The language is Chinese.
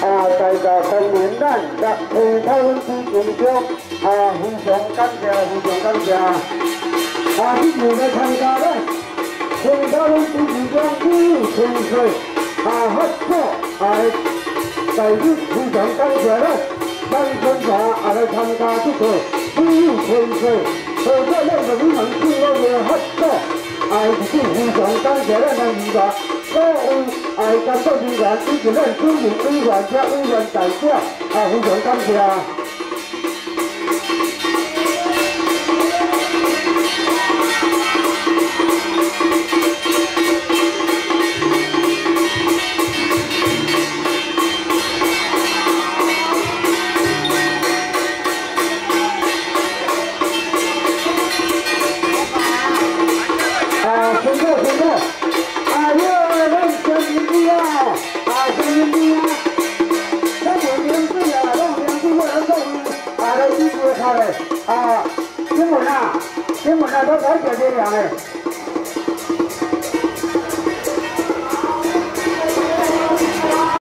大家公园咱在普通之中中非常感谢，非常感谢今年的参加咧，普通之中纯粹合作在于非常感谢咧，咱参加来参加这个纯粹，所以咱们你们经过的合作是非常感谢咱们民众。所有工作人员以及咱主任委员加委员代表非常感谢。新闻啊，都改写这样的。